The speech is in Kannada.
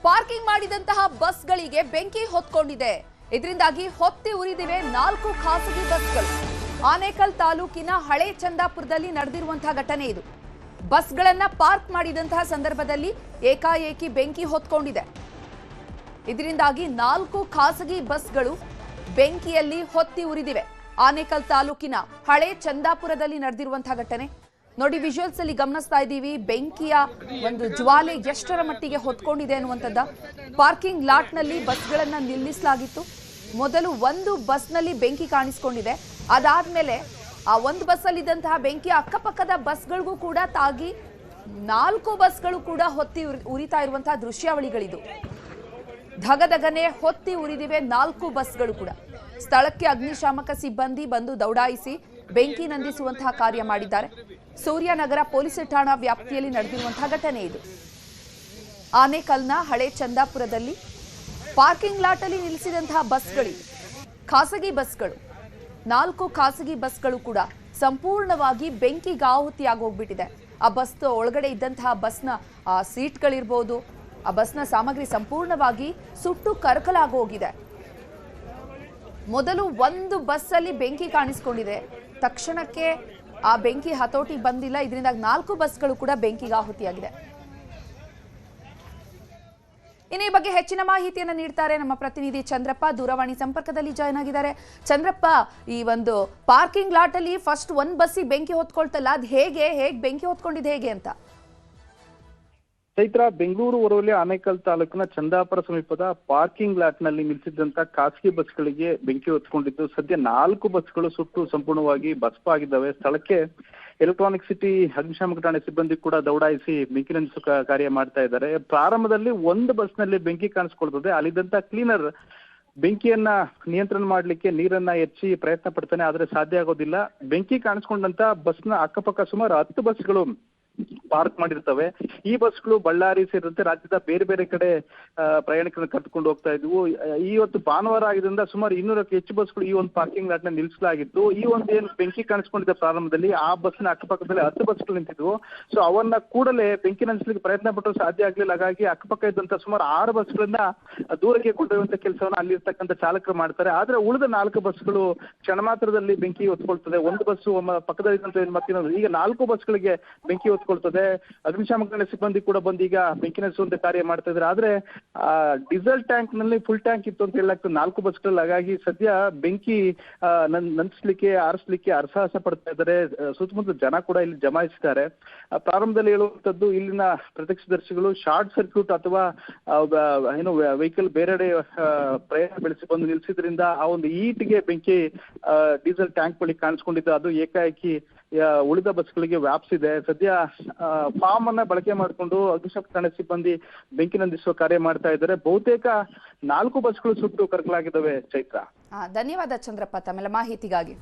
ಪಾರ್ಕಿಂಗ್ ಮಾಡಿದಂತಹ ಬಸ್ಗಳಿಗೆ ಬೆಂಕಿ ಹೊತ್ಕೊಂಡಿದೆ. ಇದರಿಂದಾಗಿ ಹೊತ್ತಿ ಉರಿದಿವೆ 4 ಖಾಸಗಿ ಬಸ್ಗಳು. ಆನೇಕಲ್ ತಾಲೂಕಿನ ಹಳೆ ಚಂದಾಪುರದಲ್ಲಿ ನಡೆದಿರುವಂತಹ ಘಟನೆ ಇದು. ಬಸ್ಗಳನ್ನ ಪಾರ್ಕ್ ಮಾಡಿದಂತಹ ಸಂದರ್ಭದಲ್ಲಿ ಏಕಾಏಕಿ ಬೆಂಕಿ ಹೊತ್ಕೊಂಡಿದೆ. ಇದರಿಂದಾಗಿ 4 ಖಾಸಗಿ ಬಸ್ಗಳು ಬೆಂಕಿಯಲ್ಲಿ ಹೊತ್ತಿ ಉರಿದಿವೆ. ಆನೇಕಲ್ ತಾಲೂಕಿನ ಹಳೆ ಚಂದಾಪುರದಲ್ಲಿ ನಡೆದಿರುವಂತಹ ಘಟನೆ ನೋಡಿ. ವಿಜುವಲ್ಸ್ ಅಲ್ಲಿ ಗಮನಿಸ್ತಾ ಇದ್ದೀವಿ. ಬೆಂಕಿಯ ಒಂದು ಜ್ವಾಲೆ ಎಷ್ಟರ ಮಟ್ಟಿಗೆ ಹೊತ್ಕೊಂಡಿದೆ ಅನ್ನುವಂಥದ್ದ. ಪಾರ್ಕಿಂಗ್ ಲಾಟ್ ನಲ್ಲಿ ಬಸ್ಗಳನ್ನ ನಿಲ್ಲಿಸಲಾಗಿತ್ತು. ಮೊದಲು ಒಂದು ಬಸ್ ನಲ್ಲಿ ಬೆಂಕಿ ಕಾಣಿಸಿಕೊಂಡಿದೆ. ಅದಾದ್ಮೇಲೆ ಆ ಒಂದು ಬಸ್ ಅಲ್ಲಿ ಇದ್ದಂತಹ ಬೆಂಕಿ ಅಕ್ಕಪಕ್ಕದ ಬಸ್ಗಳಿಗೂ ಕೂಡ ತಾಗಿ 4 ಬಸ್ಗಳು ಕೂಡ ಹೊತ್ತಿ ಉರಿತಾ ಇರುವಂತಹ ದೃಶ್ಯಾವಳಿಗಳಿದು. ಧಗಧಗನೆ ಹೊತ್ತಿ ಉರಿದಿವೆ 4 ಬಸ್ಗಳು ಕೂಡ. ಸ್ಥಳಕ್ಕೆ ಅಗ್ನಿಶಾಮಕ ಸಿಬ್ಬಂದಿ ಬಂದು ದೌಡಾಯಿಸಿ ಬೆಂಕಿ ನಂದಿಸುವಂತಹ ಕಾರ್ಯ ಮಾಡಿದ್ದಾರೆ. ಸೂರ್ಯನಗರ ಪೊಲೀಸ್ ಠಾಣಾ ವ್ಯಾಪ್ತಿಯಲ್ಲಿ ನಡೆದಿರುವಂತಹ ಘಟನೆ ಇದು. ಆನೇಕಲ್ನ ಹಳೆ ಚಂದಾಪುರದಲ್ಲಿ ಪಾರ್ಕಿಂಗ್ ಲಾಟ್ ಅಲ್ಲಿ ನಿಲ್ಲಿಸಿದಂತಹ ಬಸ್ಗಳು, ಖಾಸಗಿ ಬಸ್ಗಳು, 4 ಖಾಸಗಿ ಬಸ್ಗಳು ಕೂಡ ಸಂಪೂರ್ಣವಾಗಿ ಬೆಂಕಿಗಾಹುತಿಯಾಗಿ ಹೋಗ್ಬಿಟ್ಟಿದೆ. ಆ ಬಸ್ ಒಳಗಡೆ ಇದ್ದಂತಹ ಬಸ್ನ ಸೀಟ್ಗಳಿರ್ಬೋದು, ಆ ಬಸ್ನ ಸಾಮಗ್ರಿ ಸಂಪೂರ್ಣವಾಗಿ ಸುಟ್ಟು ಕರಕಲಾಗಿ ಹೋಗಿದೆ. ಮೊದಲು ಒಂದು ಬಸ್ ಅಲ್ಲಿ ಬೆಂಕಿ ಕಾಣಿಸಿಕೊಂಡಿದೆ. ತಕ್ಷಣಕ್ಕೆ ಆ ಬೆಂಕಿ ಹತೋಟಿ ಬಂದಿಲ್ಲ. ಇದರಿಂದಾಗಿ 4 ಬಸ್ಗಳು ಕೂಡ ಬೆಂಕಿಗಾಹುತಿಯಾಗಿದೆ. ಇನ್ನು ಈ ಬಗ್ಗೆ ಹೆಚ್ಚಿನ ಮಾಹಿತಿಯನ್ನು ನೀಡ್ತಾರೆ ನಮ್ಮ ಪ್ರತಿನಿಧಿ ಚಂದ್ರಪ್ಪ. ದೂರವಾಣಿ ಸಂಪರ್ಕದಲ್ಲಿ ಜಾಯ್ನ್ ಆಗಿದ್ದಾರೆ. ಚಂದ್ರಪ್ಪ, ಈ ಒಂದು ಪಾರ್ಕಿಂಗ್ ಲಾಟ್ ಅಲ್ಲಿ ಫಸ್ಟ್ ಒಂದು ಬಸ್ಸಿಗೆ ಬೆಂಕಿ ಹೊತ್ಕೊಳ್ತಲ್ಲ, ಅದು ಹೇಗೆ ಬೆಂಕಿ ಹೊತ್ಕೊಂಡಿದೆ ಹೇಗೆ ಅಂತ? ಚೈತ್ರ, ಬೆಂಗಳೂರು ಹೊರವಲಿ ಆನೇಕಲ್ ತಾಲೂಕಿನ ಚಂದಾಪುರ ಸಮೀಪದ ಪಾರ್ಕಿಂಗ್ ಲಾಟ್ ನಲ್ಲಿ ನಿಲ್ಲಿಸಿದಂತ ಖಾಸಗಿ ಬಸ್ಗಳಿಗೆ ಬೆಂಕಿ ಹೊತ್ಕೊಂಡಿದ್ದು, ಸದ್ಯ 4 ಬಸ್ಗಳು ಸುಟ್ಟು ಸಂಪೂರ್ಣವಾಗಿ ಭಸ್ಮ ಆಗಿದ್ದಾವೆ. ಸ್ಥಳಕ್ಕೆ ಎಲೆಕ್ಟ್ರಾನಿಕ್ ಸಿಟಿ ಅಗ್ನಿಶಾಮಕ ಠಾಣೆ ಸಿಬ್ಬಂದಿ ಕೂಡ ದೌಡಾಯಿಸಿ ಬೆಂಕಿ ನಂದಿಸುವ ಕಾರ್ಯ ಮಾಡ್ತಾ ಇದ್ದಾರೆ. ಪ್ರಾರಂಭದಲ್ಲಿ ಒಂದು ಬಸ್ ನಲ್ಲಿ ಬೆಂಕಿ ಕಾಣಿಸ್ಕೊಳ್ತದೆ. ಅಲ್ಲಿದ್ದಂತ ಕ್ಲೀನರ್ ಬೆಂಕಿಯನ್ನ ನಿಯಂತ್ರಣ ಮಾಡ್ಲಿಕ್ಕೆ ನೀರನ್ನ ಹೆಚ್ಚಿ ಪ್ರಯತ್ನ ಪಡ್ತಾನೆ, ಆದ್ರೆ ಸಾಧ್ಯ ಆಗೋದಿಲ್ಲ. ಬೆಂಕಿ ಕಾಣಿಸ್ಕೊಂಡಂತ ಬಸ್ನ ಅಕ್ಕಪಕ್ಕ ಸುಮಾರು 10 ಬಸ್ಗಳು ಪಾರ್ಕ್ ಮಾಡಿರ್ತವೆ. ಈ ಬಸ್ಗಳು ಬಳ್ಳಾರಿ ಸೇರಿದಂತೆ ರಾಜ್ಯದ ಬೇರೆ ಬೇರೆ ಕಡೆ ಪ್ರಯಾಣಿಕರನ್ನು ಕರೆದುಕೊಂಡು ಹೋಗ್ತಾ ಇದ್ವು. ಇವತ್ತು ಭಾನುವಾರ ಆಗಿದ್ರಿಂದ ಸುಮಾರು 200ಕ್ಕೂ ಹೆಚ್ಚು ಬಸ್ಗಳು ಈ ಒಂದು ಪಾರ್ಕಿಂಗ್ ಲಾಟ್ ನ ನಿಲ್ಲಿಸಲಾಗಿತ್ತು. ಈ ಒಂದು ಏನು ಬೆಂಕಿ ಕಾಣಿಸ್ಕೊಂಡಿದ್ದ ಪ್ರಾರಂಭದಲ್ಲಿ ಆ ಬಸ್ನ ಅಕ್ಕಪಕ್ಕದಲ್ಲಿ 10 ಬಸ್ಗಳು ನಿಂತಿದ್ವು. ಸೊ ಅವನ್ನ ಕೂಡಲೇ ಬೆಂಕಿ ನಂದಿಸಲಿಕ್ಕೆ ಪ್ರಯತ್ನ ಪಟ್ಟರು, ಸಾಧ್ಯ ಆಗ್ಲಿಲ್ಲ. ಹಾಗಾಗಿ ಅಕ್ಕಪಕ್ಕ ಇದ್ದಂತ ಸುಮಾರು 6 ಬಸ್ಗಳನ್ನ ದೂರಕ್ಕೆ ಕೊಂಡೊಯ್ಯುವಂತ ಕೆಲಸವನ್ನ ಅಲ್ಲಿರ್ತಕ್ಕಂಥ ಚಾಲಕರು ಮಾಡ್ತಾರೆ. ಆದ್ರೆ ಉಳಿದ 4 ಬಸ್ಗಳು ಕ್ಷಣ ಮಾತ್ರದಲ್ಲಿ ಬೆಂಕಿ ಹೊತ್ಕೊಳ್ತದೆ. ಒಂದು ಬಸ್ ಪಕ್ಕದಲ್ಲಿದ್ದಂತ ಮತ್ತಿನ್ನೊಂದು, ಈಗ 4 ಬಸ್ಗಳಿಗೆ ಬೆಂಕಿ ಹೊತ್ಕೊಳ್ತದೆ. ಅಗ್ನಿಶಾಮಕ ಸಿಬ್ಬಂದಿ ಕೂಡ ಬಂದು ಈಗ ಬೆಂಕಿ ನಂದಿಸುವಂತ ಕಾರ್ಯ ಮಾಡ್ತಾ ಇದ್ದಾರೆ. ಆದ್ರೆ ಡೀಸೆಲ್ ಟ್ಯಾಂಕ್ ನಲ್ಲಿ ಫುಲ್ ಟ್ಯಾಂಕ್ ಇತ್ತು ಅಂತ ಹೇಳಲಾಗ್ತದೆ 4 ಬಸ್ಗಳಲ್ಲಿ. ಹಾಗಾಗಿ ಸದ್ಯ ಬೆಂಕಿ ನಂದಿಸ್ಲಿಕ್ಕೆ ಆರಿಸ್ಲಿಕ್ಕೆ ಹರಸಾಹಸ ಪಡ್ತಾ ಇದ್ದಾರೆ. ಸುತ್ತಮುತ್ತ ಜನ ಕೂಡ ಇಲ್ಲಿ ಜಮಾಯಿಸಿದ್ದಾರೆ. ಪ್ರಾರಂಭದಲ್ಲಿ ಹೇಳುವಂತದ್ದು, ಇಲ್ಲಿನ ಪ್ರತ್ಯಕ್ಷದರ್ಶಿಗಳು ಶಾರ್ಟ್ ಸರ್ಕ್ಯೂಟ್ ಅಥವಾ ಏನು ವೆಹಿಕಲ್ ಬೇರೆಡೆ ಪ್ರಯಾಣ ಬೆಳೆಸಿ ಬಂದು ನಿಲ್ಸಿದ್ರಿಂದ ಆ ಒಂದು ಈಟ್ಗೆ ಬೆಂಕಿ ಡೀಸೆಲ್ ಟ್ಯಾಂಕ್ ಬಳಿ ಕಾಣಿಸ್ಕೊಂಡಿದ್ದು. ಅದು ಏಕಾಏಕಿ ಉಳಿದ ಬಸ್ಗಳಿಗೆ ವ್ಯಾಪಿಸಿದೆ. ಸದ್ಯ ಫಾರ್ಮ್ ಅನ್ನ ಬಳಕೆ ಮಾಡಿಕೊಂಡು ಅಗ್ನಿಶಾಮಕ ಠಾಣೆ ಸಿಬ್ಬಂದಿ ಬೆಂಕಿ ನಂದಿಸುವ ಕಾರ್ಯ ಮಾಡ್ತಾ ಇದ್ದಾರೆ. ಬಹುತೇಕ 4 ಬಸ್ಗಳು ಸುಟ್ಟು ಕರಕಲಾಗಿದ್ದಾವೆ. ಚೈತ್ರ, ಧನ್ಯವಾದ ಚಂದ್ರಪ್ಪ ತಮ್ಮೆಲ್ಲ ಮಾಹಿತಿಗಾಗಿ.